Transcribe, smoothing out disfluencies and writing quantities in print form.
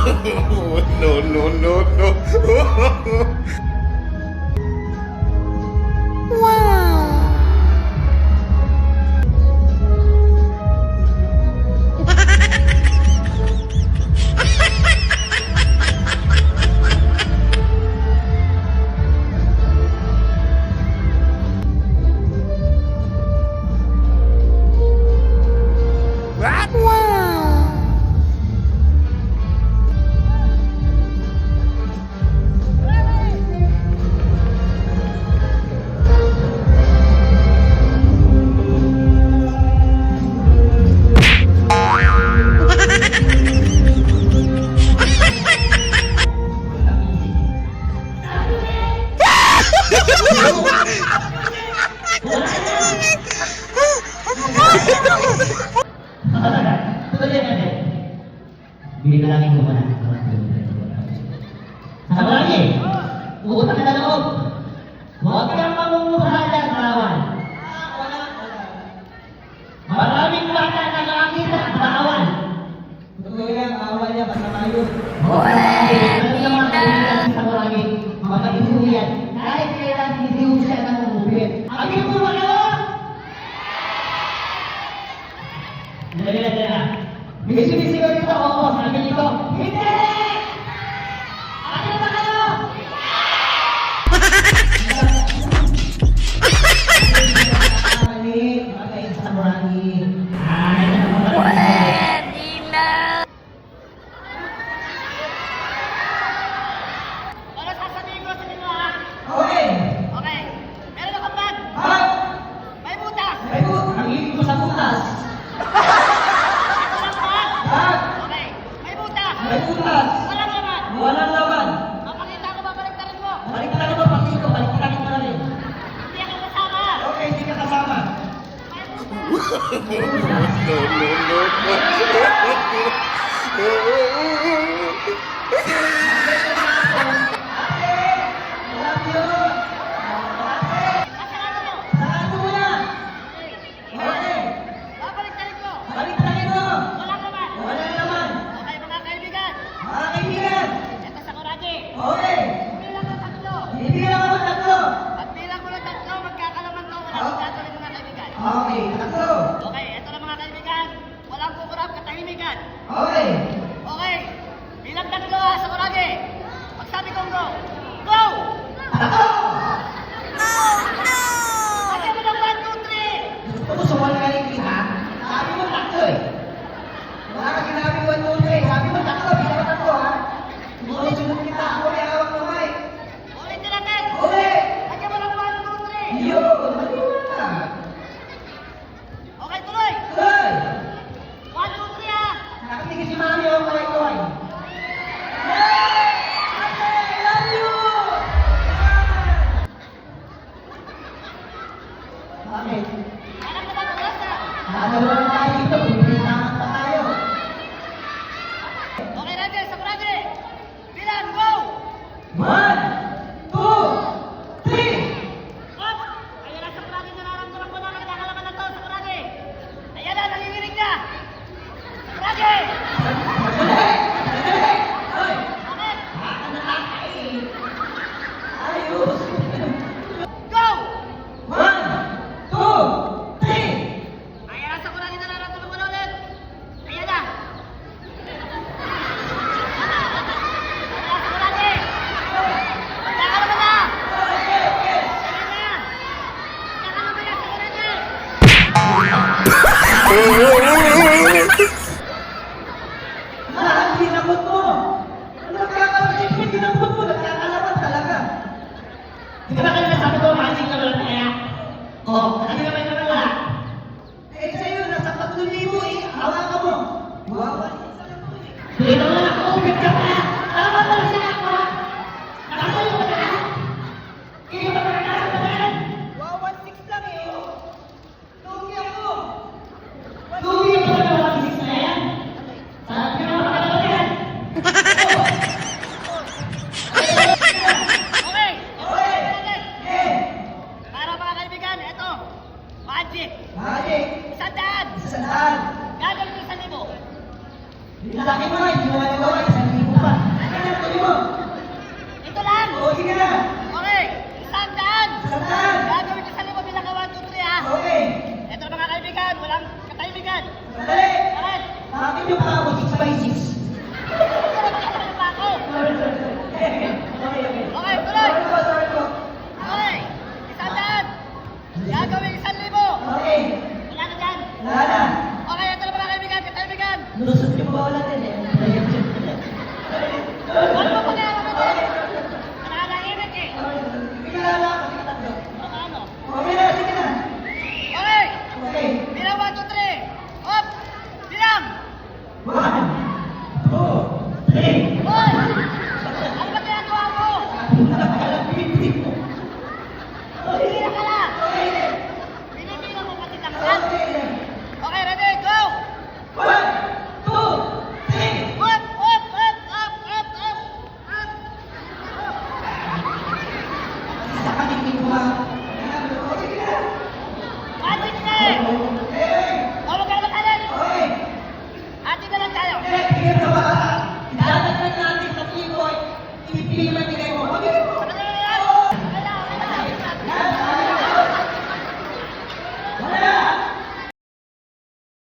No, no, no, no. Bilangin mo na. Sama lagi, utang na loob. Huwag kang mamumuhala sa awan. Maraming bata na nakakita sa awan. Totoo yan, awan niya, basta tayo. Ano naman ang sama lagi? Mapag-isuho yan. Kahit kailan hindi siya ng umupit. Agin mo ba kayo? Dali. Bisi-bisi ko dito, oo, sabi dito. Hindi! Akin ba kayo? Makain sa marami. Pwede na! Ano sasabihin ko sa inyo, ha? Okay! Okay. Meron akong bag. Bag! May butas. Ay po, ang ibig ko sa butas. Walang bag. Bag! Okay. May butas. May butas. Walang laman. Walang laman. Mapakita ko, babaliktarin mo. Baliktarin mo, pakito, baliktarin mo na rin. Hindi ako kasama. Okay, hindi ka kasama. May butas. No, no, Alam yun! Kasama mo. Sarado mo na! Okay! Babaliktarin ko. Baliktarin mo! Walang laman. Walang laman! Okay, mga kaibigan. Mga kaibigan! Ito sa Kuraje. Okay! Bilang ng tatlo. Ibilang ako tatlo! Pag bilang mo ng tatlo, magkakalaman to. Walang gagawin, mga kaibigan. Okay, tatlo! Okay, ito na mga kaibigan. Walang kukurap, katahimikan. Okay! Okay. Bilang tatlo, ha, sa Kuraje. Pag sabi kong go. Go! Tatlo! Sabi mo ng 1, 2, 3. Gusto mo sumali ka rin ha? Sabi mo tatlo eh! Wala ka sinabi 1, 2, 3. Sabi mo tatlo, bilang mo tatlo ha? Sunod kita, huli hawak mo mic! Ulitin natin. Huli! Sabi mo ng 1, 2, 3. Yun! Maliwala! Okay, tuloy. Hoy! 1, 2, 3, ha. Nakatingin si Mami ang mga ito ay. Yay! Ate, I love you! Bakit? Alam mo ba kung nasa? Nakadalawa na tayo dito, pipilitangan pa tayo. Okay, Raje, sa Kuraje. Bilang, go! 1, 2, 3! Up! Ayan na sa Kuraje, nararamdaman ko na nagkakalaman na to sa Kuraje. Ayan na, nanginginig na. Kuraje! Sandali! Sandali! Hoy! Bakit? Baka nakakain. Ayos! Go! 1, 2, 3! Ayan na sa Kuraje, nararamdaman ko na ulit. Ayan na. Ayan na sa Kuraje. Nagkakalaman na. Ayan na. Nagkakalaman na sa Kuraje. Mahal, ginabot mo! Ano nagkakalaban? Hindi ginabot mo, nagkakalaban talaga. Di ba kanina sabi ko, mahaling na wala kaya? Oo, ano naman na wala? Eh sa'yo, nasa 3,000 eh, hawakan mo. Wow. Dito na naka-open ka pa! Tama ba siya ako? Nakatayo ka na? Ikaw ba nakakalaban? Wow, 1,600 lang eh. Lugi ako. Lugi ako na 1,600 na yan? Sabi mo makakalaban. Okay. Okay. Eh, Para mga kaibigan, ito. Magic. Magic! 100. Isang daan! Gagawin ko 1,000. Lalaki mo na, hindi mo maniwala, isang libo pa. niyo pa ako 6x6. Ano ba ako? Okay. Okay, tuloy. Sorry po. Okay. 100. Gagawin 1,000. Okay. Wala na dyan. Wala na. Okay, ito na mga kaibigan, kaibigan. Lusot niyo ba wala din eh? Ano ba pangyayari mo dyan? Nananahimik eh. Sige na lang. Sige na lang. Ano? Okay na, sige na. Okay. Okay. Bilang 1, 2, 3. Up! Bilang! 1, 2, 3. Hoy! Ano ba ginagawa mo? Pinipilang ka lang! Pinipilang mo pati taksan? Okay, ready, go! 1, 2, 3. Up! Up! Up! Up! Up! Up! Up! Sa kanilin mo ha.